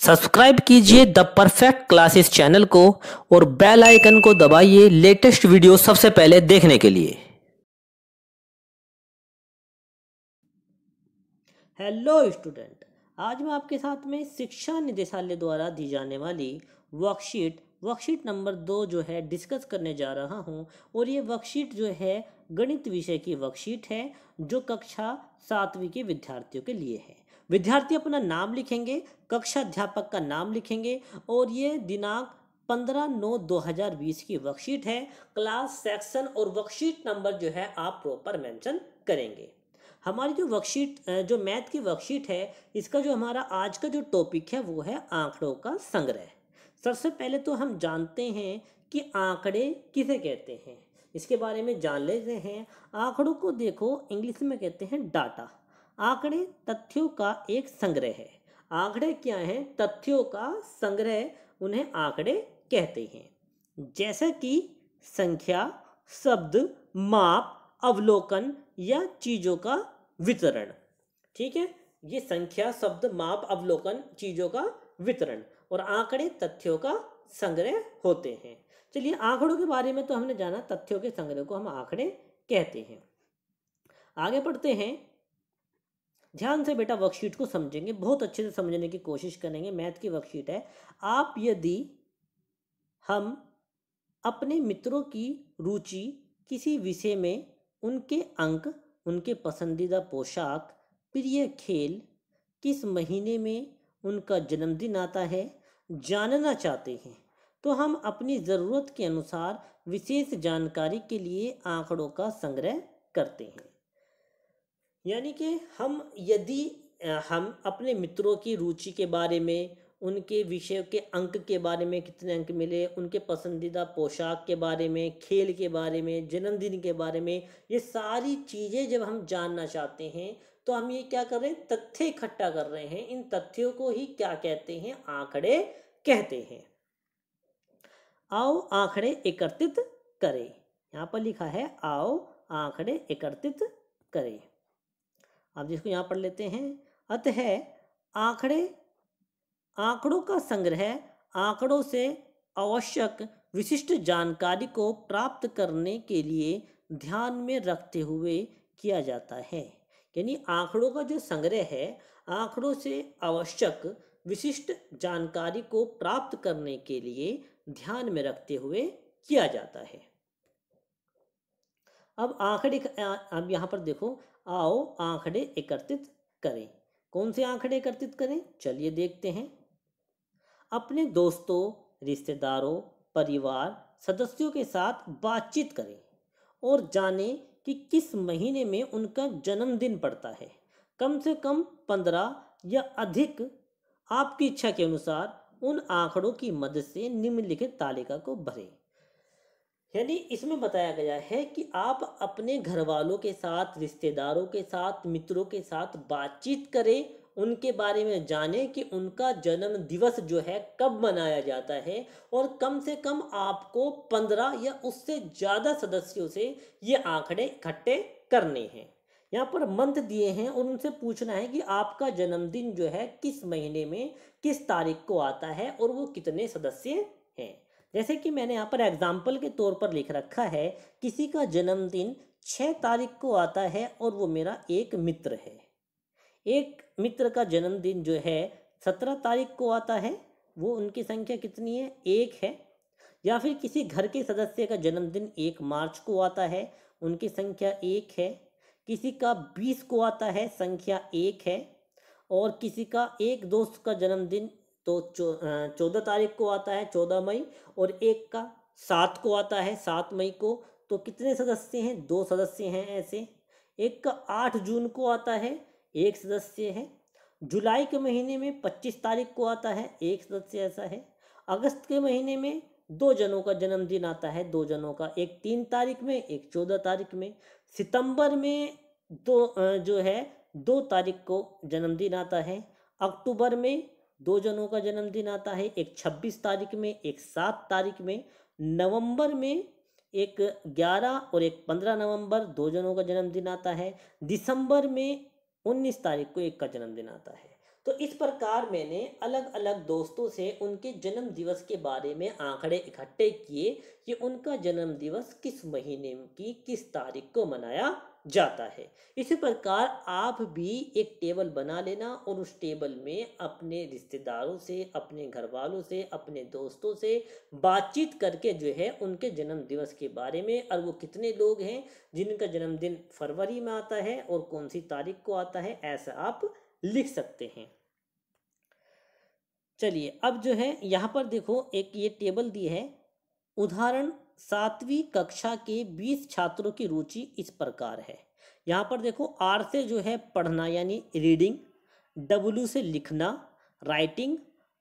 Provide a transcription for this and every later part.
Subscribe कीजिए the perfect classes channel को और बेल आइकन को दबाइए लेटेस्ट वीडियो सबसे पहले देखने के लिए। हेलो स्टूडेंट, आज मैं आपके साथ में शिक्षा निदेशालय द्वारा दी जाने वाली वर्कशीट नंबर 2 जो है डिस्कस करने जा रहा हूं। और ये वर्कशीट जो है गणित विषय की वर्कशीट है जो कक्षा 7वीं के विद्यार्थियों के लिए है। विद्यार्थी अपना नाम लिखेंगे, कक्षा अध्यापक का नाम लिखेंगे और ये दिनांक 15/9/2020 की वर्कशीट है। क्लास, सेक्शन और वर्कशीट नंबर जो है आप प्रॉपर मेंशन करेंगे। हमारी जो वर्कशीट जो मैथ की वर्कशीट है, इसका जो हमारा आज का जो टॉपिक है वो है आंकड़ों का संग्रह। सबसे पहले तो हम जानते हैं कि आंकड़े किसे कहते हैं, इसके बारे में जान लेते हैं। आंकड़ों को देखो इंग्लिश में कहते हैं डाटा। आंकड़े तथ्यों का एक संग्रह है। आंकड़े क्या हैं? तथ्यों का संग्रह, उन्हें आंकड़े कहते हैं। जैसे कि संख्या, शब्द, माप, अवलोकन या चीजों का वितरण। ठीक है, ये संख्या, शब्द, माप, अवलोकन, चीजों का वितरण और आंकड़े तथ्यों का संग्रह होते हैं। चलिए, आंकड़ों के बारे में तो हमने जाना, तथ्यों के संग्रह को हम आंकड़े कहते हैं। आगे बढ़ते हैं। ध्यान से बेटा वर्कशीट को समझेंगे, बहुत अच्छे से समझने की कोशिश करेंगे। मैथ की वर्कशीट है। आप यदि हम अपने मित्रों की रुचि किसी विषय में, उनके अंक, उनके पसंदीदा पोशाक, प्रिय खेल, किस महीने में उनका जन्मदिन आता है, जानना चाहते हैं, तो हम अपनी ज़रूरत के अनुसार विशेष जानकारी के लिए आंकड़ों का संग्रह करते हैं। यानी कि हम अपने मित्रों की रुचि के बारे में, उनके विषय के अंक के बारे में, कितने अंक मिले, उनके पसंदीदा पोशाक के बारे में, खेल के बारे में, जन्मदिन के बारे में, ये सारी चीज़ें जब हम जानना चाहते हैं तो हम ये क्या कर रहे हैं? तथ्य इकट्ठा कर रहे हैं। इन तथ्यों को ही क्या कहते हैं? आंकड़े कहते हैं। आओ आंकड़े एकत्रित करें। यहाँ पर लिखा है आओ आंकड़े एकत्रित करें। अब जिसको यहाँ पढ़ लेते हैं। अतः आंकड़ों का संग्रह आंकड़ों से आवश्यक विशिष्ट जानकारी को प्राप्त करने के लिए ध्यान में रखते हुए किया जाता है। यानी आंकड़ों का जो संग्रह है, आंकड़ों से आवश्यक विशिष्ट जानकारी को प्राप्त करने के लिए ध्यान में रखते हुए किया जाता है। अब यहाँ पर देखो, आओ आंकड़े एकत्रित करें। कौन से आंकड़े एकत्रित करें? चलिए देखते हैं। अपने दोस्तों, रिश्तेदारों, परिवार सदस्यों के साथ बातचीत करें और जानें कि किस महीने में उनका जन्मदिन पड़ता है। कम से कम 15 या अधिक, आपकी इच्छा के अनुसार उन आंकड़ों की मदद से निम्नलिखित तालिका को भरें। यानी इसमें बताया गया है कि आप अपने घर वालों के साथ, रिश्तेदारों के साथ, मित्रों के साथ बातचीत करें, उनके बारे में जानें कि उनका जन्म दिवस जो है कब मनाया जाता है। और कम से कम आपको 15 या उससे ज़्यादा सदस्यों से ये आंकड़े इकट्ठे करने हैं। यहाँ पर मंथ दिए हैं और उनसे पूछना है कि आपका जन्मदिन जो है किस महीने में, किस तारीख को आता है और वो कितने सदस्य हैं। जैसे कि मैंने यहाँ पर एग्जाम्पल के तौर पर लिख रखा है, किसी का जन्मदिन 6 तारीख को आता है और वो मेरा एक मित्र है। एक मित्र का जन्मदिन जो है 17 तारीख को आता है, वो उनकी संख्या कितनी है? 1 है। या फिर किसी घर के सदस्य का जन्मदिन 1 मार्च को आता है, उनकी संख्या 1 है। किसी का 20 को आता है, संख्या 1 है। और किसी का एक दोस्त का जन्मदिन तो 14 तारीख को आता है, 14 मई, और एक का 7 को आता है, 7 मई को। तो कितने सदस्य हैं? 2 सदस्य हैं ऐसे। एक का 8 जून को आता है, 1 सदस्य है। जुलाई के महीने में 25 तारीख को आता है, 1 सदस्य ऐसा है। अगस्त के महीने में 2 जनों का जन्मदिन आता है, 2 जनों का, एक 3 तारीख में, एक 14 तारीख में। सितंबर में जो है 2 तारीख को जन्मदिन आता है। अक्टूबर में 2 जनों का जन्मदिन आता है, एक 26 तारीख में, एक 7 तारीख में। नवंबर में एक 11 और एक 15 नवंबर, 2 जनों का जन्मदिन आता है। दिसंबर में 19 तारीख को एक का जन्मदिन आता है। तो इस प्रकार मैंने अलग अलग दोस्तों से उनके जन्म दिवस के बारे में आंकड़े इकट्ठे किए कि उनका जन्म दिवस किस महीने की किस तारीख को मनाया जाता है। इसी प्रकार आप भी एक टेबल बना लेना और उस टेबल में अपने रिश्तेदारों से, अपने घर वालों से, अपने दोस्तों से बातचीत करके जो है उनके जन्म दिवस के बारे में, और वो कितने लोग हैं जिनका जन्मदिन फरवरी में आता है और कौन सी तारीख को आता है, ऐसा आप लिख सकते हैं। चलिए अब जो है यहाँ पर देखो एक ये टेबल दी है। उदाहरण 7वीं कक्षा के 20 छात्रों की रुचि इस प्रकार है। यहाँ पर देखो आर से जो है पढ़ना यानी रीडिंग, डब्ल्यू से लिखना राइटिंग,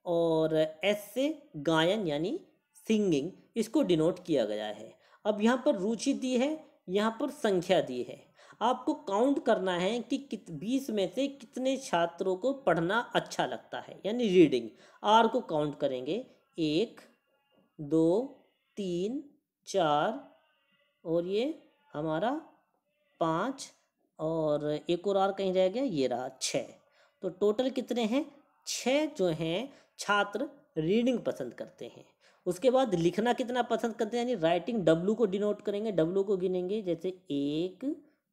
और एस से गायन यानी सिंगिंग, इसको डिनोट किया गया है। अब यहाँ पर रुचि दी है, यहाँ पर संख्या दी है। आपको काउंट करना है कि 20 में से कितने छात्रों को पढ़ना अच्छा लगता है यानी रीडिंग। आर को काउंट करेंगे 1 2 3 4 और ये हमारा 5 और एक और आर कहीं रह गया, ये रहा 6। तो टोटल कितने हैं? 6 जो हैं छात्र रीडिंग पसंद करते हैं। उसके बाद लिखना कितना पसंद करते हैं यानी राइटिंग, डब्लू को डिनोट करेंगे, डब्लू को गिनेंगे जैसे 1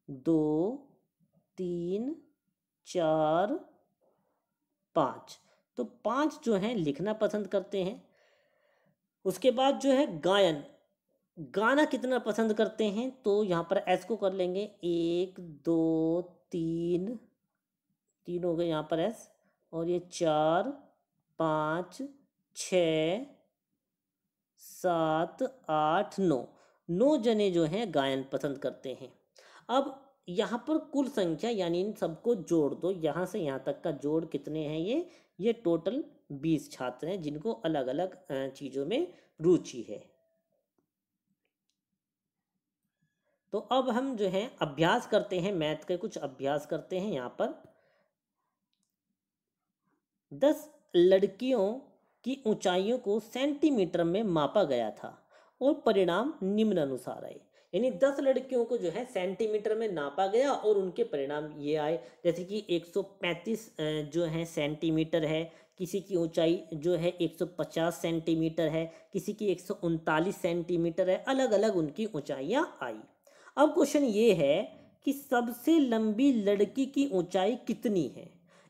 2 3 4 5। तो 5 जो हैं लिखना पसंद करते हैं। उसके बाद जो है गायन, गाना कितना पसंद करते हैं, तो यहाँ पर एस को कर लेंगे 1 2 3 3 हो गए यहाँ पर एस, और ये 4 5 6 7 8 9, 9 जने जो हैं गायन पसंद करते हैं। अब यहाँ पर कुल संख्या यानी इन सबको जोड़ दो, यहाँ से यहाँ तक का जोड़ कितने हैं, ये टोटल 20 छात्र हैं जिनको अलग अलग चीज़ों में रुचि है। तो अब हम जो है अभ्यास करते हैं, मैथ के कुछ अभ्यास करते हैं। यहाँ पर 10 लड़कियों की ऊंचाइयों को सेंटीमीटर में मापा गया था और परिणाम निम्न अनुसार आए। यानी 10 लड़कियों को जो है सेंटीमीटर में नापा गया और उनके परिणाम ये आए, जैसे कि 135 जो है सेंटीमीटर है, किसी की ऊंचाई जो है 150 सेंटीमीटर है, किसी की 139 सेंटीमीटर है, अलग अलग उनकी ऊंचाइयां आई। अब क्वेश्चन ये है कि सबसे लंबी लड़की की ऊंचाई कितनी है।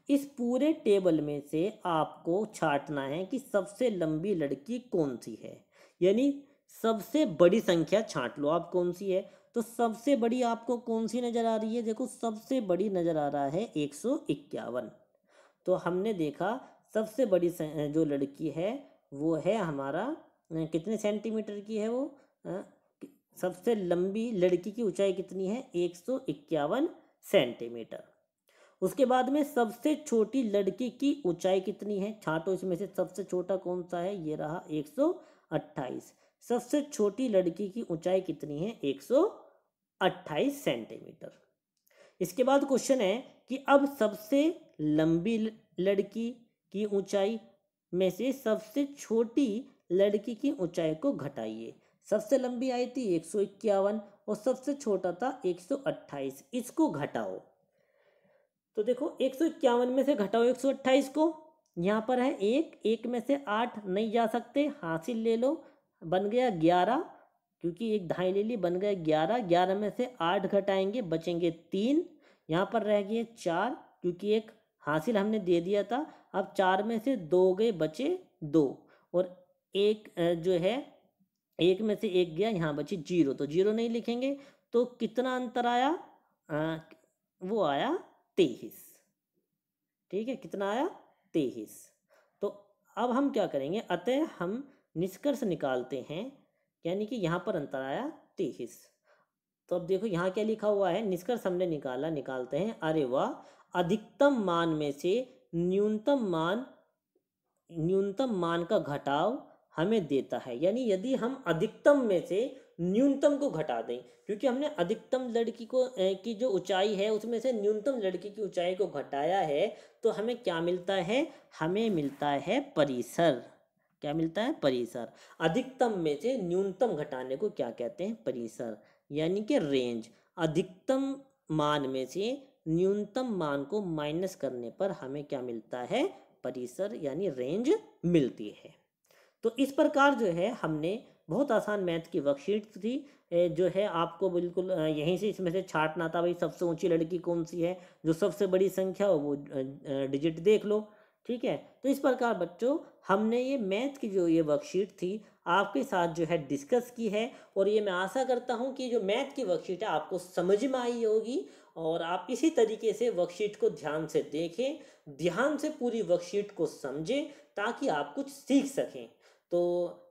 इस पूरे टेबल में से आपको छांटना है कि सबसे लंबी लड़की कौन सी है, यानी सबसे बड़ी संख्या छांट लो आप कौन सी है। तो सबसे बड़ी आपको कौन सी नजर आ रही है? देखो सबसे बड़ी नजर आ रहा है 151। तो हमने देखा सबसे बड़ी जो लड़की है वो है हमारा कितने सेंटीमीटर की है वो, सबसे लंबी लड़की की ऊंचाई कितनी है? 151 सेंटीमीटर। उसके बाद में सबसे छोटी लड़की की ऊंचाई कितनी है? छांटो इसमें से सबसे छोटा कौन सा है, ये रहा 128। सबसे छोटी लड़की की ऊंचाई कितनी है? 128 सेंटीमीटर। इसके बाद क्वेश्चन है कि अब सबसे लंबी लड़की की ऊंचाई में से सबसे छोटी लड़की की ऊंचाई को घटाइए। सबसे लंबी आई थी 151 और सबसे छोटा था 128, इसको घटाओ। तो देखो 151 में से घटाओ 128 को, यहाँ पर है 1 में से 8 नहीं जा सकते, हासिल ले लो, बन गया 11, क्योंकि एक ढाई ले ली, बन गया 11। 11 में से 8 घटाएंगे बचेंगे 3, यहाँ पर रह गए 4 क्योंकि एक हासिल हमने दे दिया था। अब 4 में से 2 गए बचे 2, और एक जो है 1 में से 1 गया, यहाँ बची 0, तो 0 नहीं लिखेंगे। तो कितना अंतर आया? वो आया 23। ठीक है, कितना आया? 23। तो अब हम क्या करेंगे, अतः हम निष्कर्ष निकालते हैं, यानी कि यहाँ पर अंतर आया 23। तो अब देखो यहाँ क्या लिखा हुआ है, निष्कर्ष हमने निकालते हैं। अरे वाह, अधिकतम मान में से न्यूनतम मान का घटाव हमें देता है। यानी यदि हम अधिकतम में से न्यूनतम को घटा दें, क्योंकि हमने अधिकतम लड़की को की जो ऊंचाई है उसमें से न्यूनतम लड़की की ऊंचाई को घटाया है, तो हमें क्या मिलता है? हमें मिलता है परिसर। क्या मिलता है? परिसर। अधिकतम में से न्यूनतम घटाने को क्या कहते हैं? परिसर, यानी कि रेंज। अधिकतम मान में से न्यूनतम मान को माइनस करने पर हमें क्या मिलता है, परिसर यानी रेंज मिलती है। तो इस प्रकार जो है हमने बहुत आसान मैथ की वर्कशीट थी, जो है आपको बिल्कुल यहीं से इसमें से छांटना था भाई सबसे ऊंची लड़की कौन सी है, जो सबसे बड़ी संख्या हो वो डिजिट देख लो। ठीक है, तो इस प्रकार बच्चों हमने ये मैथ की जो ये वर्कशीट थी आपके साथ जो है डिस्कस की है, और ये मैं आशा करता हूँ कि जो मैथ की वर्कशीट है आपको समझ में आई होगी, और आप इसी तरीके से वर्कशीट को ध्यान से देखें, ध्यान से पूरी वर्कशीट को समझें, ताकि आप कुछ सीख सकें। तो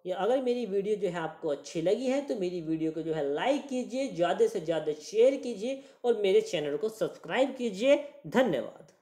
ये अगर मेरी वीडियो जो है आपको अच्छी लगी है तो मेरी वीडियो को जो है लाइक कीजिए, ज़्यादा से ज़्यादा शेयर कीजिए और मेरे चैनल को सब्सक्राइब कीजिए। धन्यवाद।